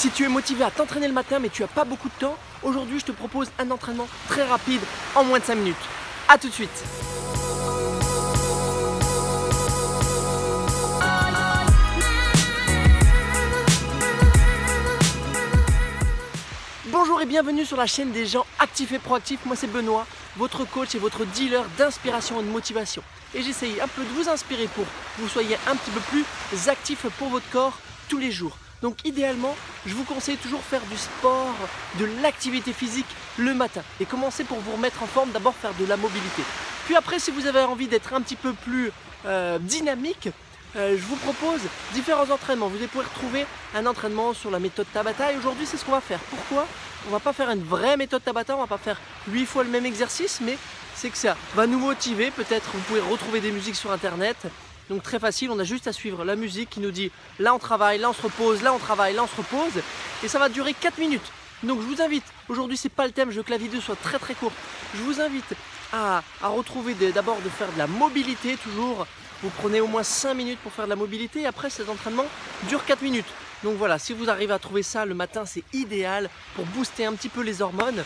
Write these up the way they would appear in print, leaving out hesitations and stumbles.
Si tu es motivé à t'entraîner le matin mais tu n'as pas beaucoup de temps, aujourd'hui je te propose un entraînement très rapide en moins de 5 minutes. A tout de suite. Bonjour et bienvenue sur la chaîne des gens actifs et proactifs. Moi c'est Benoît, votre coach et votre dealer d'inspiration et de motivation. Et j'essaye un peu de vous inspirer pour que vous soyez un petit peu plus actifs pour votre corps tous les jours. Donc idéalement, je vous conseille toujours faire du sport, de l'activité physique le matin. Et commencer pour vous remettre en forme, d'abord faire de la mobilité. Puis après, si vous avez envie d'être un petit peu plus dynamique, je vous propose différents entraînements. Vous allez pouvoir trouver un entraînement sur la méthode Tabata et aujourd'hui c'est ce qu'on va faire. Pourquoi? On va pas faire une vraie méthode Tabata, on va pas faire 8 fois le même exercice, mais c'est que ça va nous motiver. Peut-être vous pouvez retrouver des musiques sur internet. Donc très facile, on a juste à suivre la musique qui nous dit là on travaille, là on se repose, là on travaille, là on se repose. Et ça va durer 4 minutes. Donc je vous invite, aujourd'hui c'est pas le thème, je veux que la vidéo soit très très courte. Je vous invite à retrouver d'abord de faire de la mobilité toujours. Vous prenez au moins 5 minutes pour faire de la mobilité et après cet entraînement dure 4 minutes. Donc voilà, si vous arrivez à trouver ça le matin, c'est idéal pour booster un petit peu les hormones.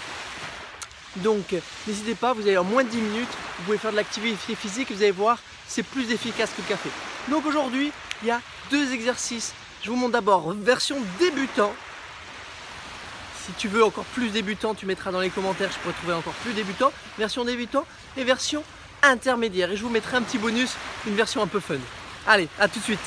Donc n'hésitez pas, vous avez en moins de 10 minutes, vous pouvez faire de l'activité physique et vous allez voir, c'est plus efficace que le café. Donc aujourd'hui, il y a 2 exercices. Je vous montre d'abord version débutant. Si tu veux encore plus débutant, tu mettras dans les commentaires, je pourrais trouver encore plus débutant. Version débutant et version intermédiaire. Et je vous mettrai un petit bonus, une version un peu fun. Allez, à tout de suite.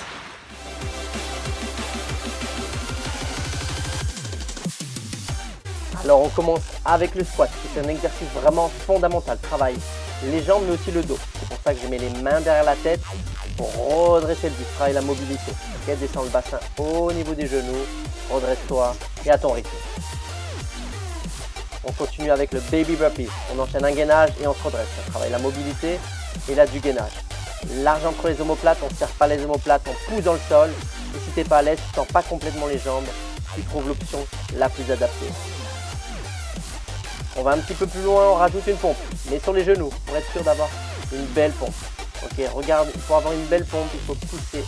Alors on commence avec le squat, c'est un exercice vraiment fondamental. Travaille les jambes mais aussi le dos. C'est pour ça que je mets les mains derrière la tête pour redresser le buste, travaille la mobilité. Okay, descends le bassin au niveau des genoux, redresse-toi et à ton rythme. On continue avec le baby burpees. On enchaîne un gainage et on se redresse. On travaille la mobilité et là du gainage. Large entre les omoplates, on ne serre pas les omoplates, on pousse dans le sol. Et si tu n'es pas à l'aise, tu ne tends pas complètement les jambes, tu trouves l'option la plus adaptée. On va un petit peu plus loin, on rajoute une pompe, mais sur les genoux, pour être sûr d'avoir une belle pompe. Ok, regarde, pour avoir une belle pompe, il faut pousser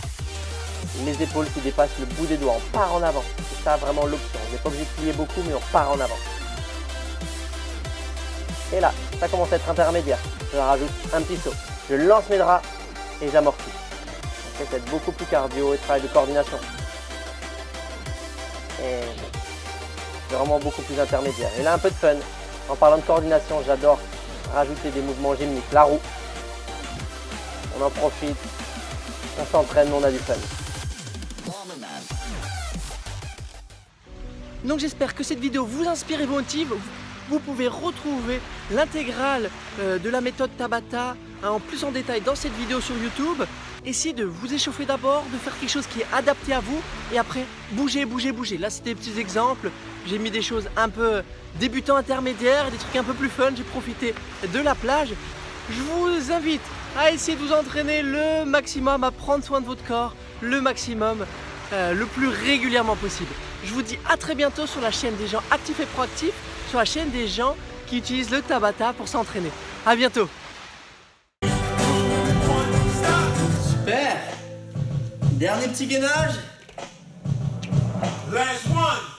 les épaules qui dépassent le bout des doigts. On part en avant, c'est ça vraiment l'option. On n'est pas obligé de plier beaucoup, mais on part en avant. Et là, ça commence à être intermédiaire. Je rajoute un petit saut. Je lance mes draps et j'amortis. Okay, ça va être beaucoup plus cardio et travail de coordination. Et c'est vraiment beaucoup plus intermédiaire. Et là, un peu de fun. En parlant de coordination, j'adore rajouter des mouvements gymniques. La roue. On en profite. On s'entraîne, on a du fun. Donc j'espère que cette vidéo vous inspire et vous motive. Vous pouvez retrouver l'intégrale de la méthode Tabata en plus en détail dans cette vidéo sur YouTube. Essayez de vous échauffer d'abord, de faire quelque chose qui est adapté à vous et après bougez, bougez, bougez. Là c'était des petits exemples, j'ai mis des choses un peu débutants, intermédiaires, des trucs un peu plus fun, j'ai profité de la plage. Je vous invite à essayer de vous entraîner le maximum, à prendre soin de votre corps le maximum, le plus régulièrement possible. Je vous dis à très bientôt sur la chaîne des gens actifs et proactifs, sur la chaîne des gens qui utilisent le Tabata pour s'entraîner. À bientôt. Super. Dernier petit gainage. Last one.